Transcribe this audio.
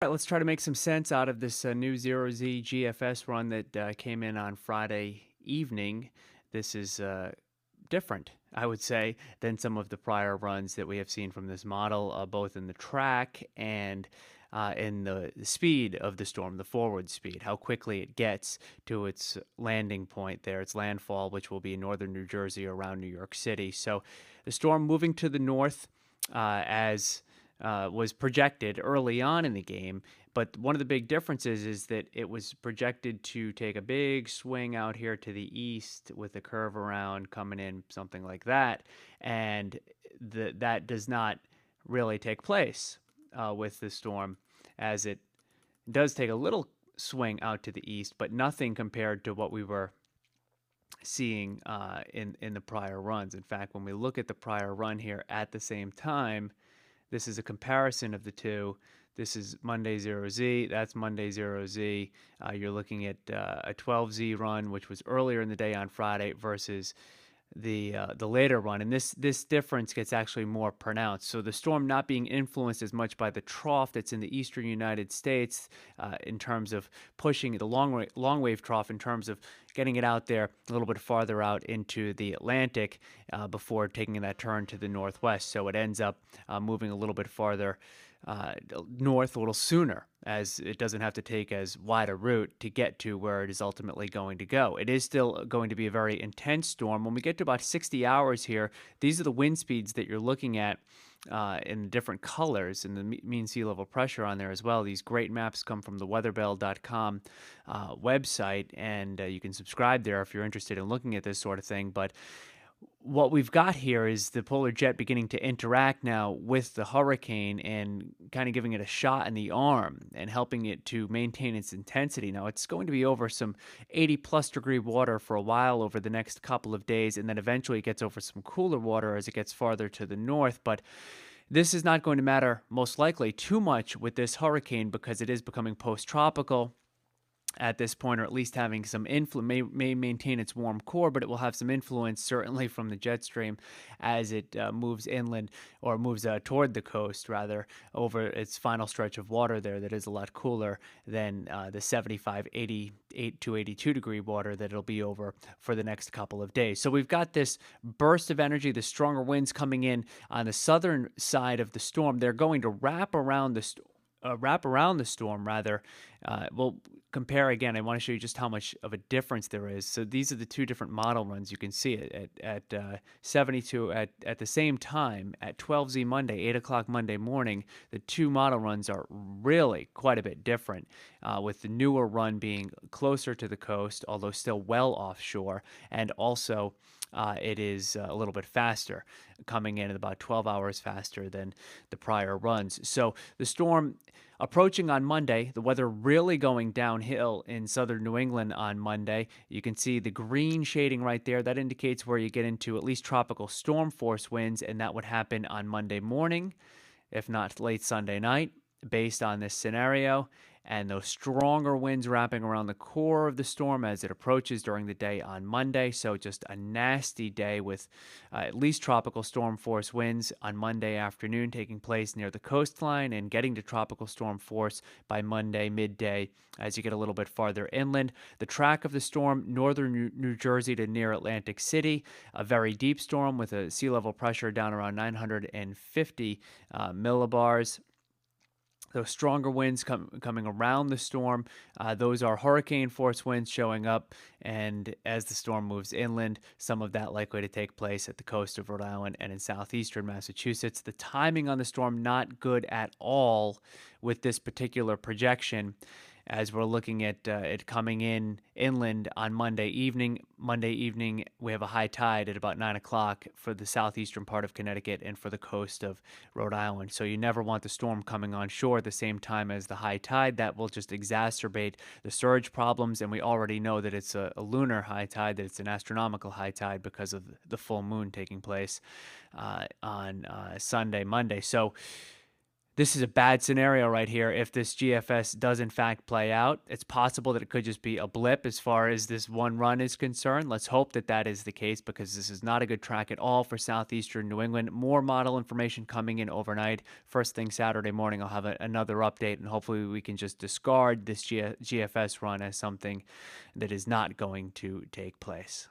All right, let's try to make some sense out of this new Zero Z GFS run that came in on Friday evening. This is different, I would say, than some of the prior runs that we have seen from this model, both in the track and in the speed of the storm, the forward speed, how quickly it gets to its landing point there, its landfall, which will be in northern New Jersey around New York City. So the storm moving to the north as was projected early on in the game. But one of the big differences is that it was projected to take a big swing out here to the east with a curve around coming in, something like that. And that does not really take place with the storm, as it does take a little swing out to the east, but nothing compared to what we were seeing in the prior runs. In fact, when we look at the prior run here at the same time, this is a comparison of the two. This is Monday 0Z. That's Monday 0Z. You're looking at a 12Z run, which was earlier in the day on Friday, versus the later run, and this difference gets actually more pronounced. So the storm not being influenced as much by the trough that's in the eastern United States in terms of pushing the long wave trough, in terms of getting it out there a little bit farther out into the Atlantic before taking that turn to the northwest. So it ends up moving a little bit farther north a little sooner, as it doesn't have to take as wide a route to get to where it is ultimately going to go. It is still going to be a very intense storm. When we get to about 60 hours here, these are the wind speeds that you're looking at in different colors, and the mean sea level pressure on there as well. These great maps come from the weatherbell.com website, and you can subscribe there if you're interested in looking at this sort of thing. But what we've got here is the polar jet beginning to interact now with the hurricane and kind of giving it a shot in the arm and helping it to maintain its intensity. Now, it's going to be over some 80+ degree water for a while over the next couple of days, and then eventually it gets over some cooler water as it gets farther to the north. But this is not going to matter, most likely, too much with this hurricane, because it is becoming post-tropical at this point, or at least having some influence, may maintain its warm core, but it will have some influence certainly from the jet stream as it moves inland, or moves toward the coast rather, over its final stretch of water there that is a lot cooler than the 75, 88 to 82 degree water that it'll be over for the next couple of days. So we've got this burst of energy, the stronger winds coming in on the southern side of the storm. They're going to wrap around the storm rather. We'll compare again. I want to show you just how much of a difference there is. So these are the two different model runs. You can see it at 72 at the same time at 12Z Monday, 8 o'clock Monday morning. The two model runs are really quite a bit different, with the newer run being closer to the coast, although still well offshore, and also it is a little bit faster, coming in at about 12 hours faster than the prior runs. So the storm approaching on Monday, the weather really going downhill in southern New England on Monday. You can see the green shading right there. That indicates where you get into at least tropical storm force winds, and that would happen on Monday morning, if not late Sunday night, based on this scenario. And those stronger winds wrapping around the core of the storm as it approaches during the day on Monday. So just a nasty day with at least tropical storm force winds on Monday afternoon, taking place near the coastline and getting to tropical storm force by Monday midday as you get a little bit farther inland. The track of the storm, northern New Jersey to near Atlantic City, a very deep storm with a sea level pressure down around 950 millibars. Those stronger winds coming around the storm, those are hurricane force winds showing up. And as the storm moves inland, some of that likely to take place at the coast of Rhode Island and in southeastern Massachusetts. The timing on the storm not good at all with this particular projection, as we're looking at it coming in inland on Monday evening. Monday evening, we have a high tide at about 9 o'clock for the southeastern part of Connecticut and for the coast of Rhode Island. So you never want the storm coming on shore at the same time as the high tide. That will just exacerbate the surge problems, and we already know that it's a lunar high tide, that it's an astronomical high tide because of the full moon taking place on Sunday, Monday. So This is a bad scenario right here. If this GFS does in fact play out, it's possible that it could just be a blip as far as this one run is concerned. Let's hope that that is the case, because this is not a good track at all for southeastern New England. More model information coming in overnight. First thing Saturday morning, I'll have another update, and hopefully we can just discard this GFS run as something that is not going to take place.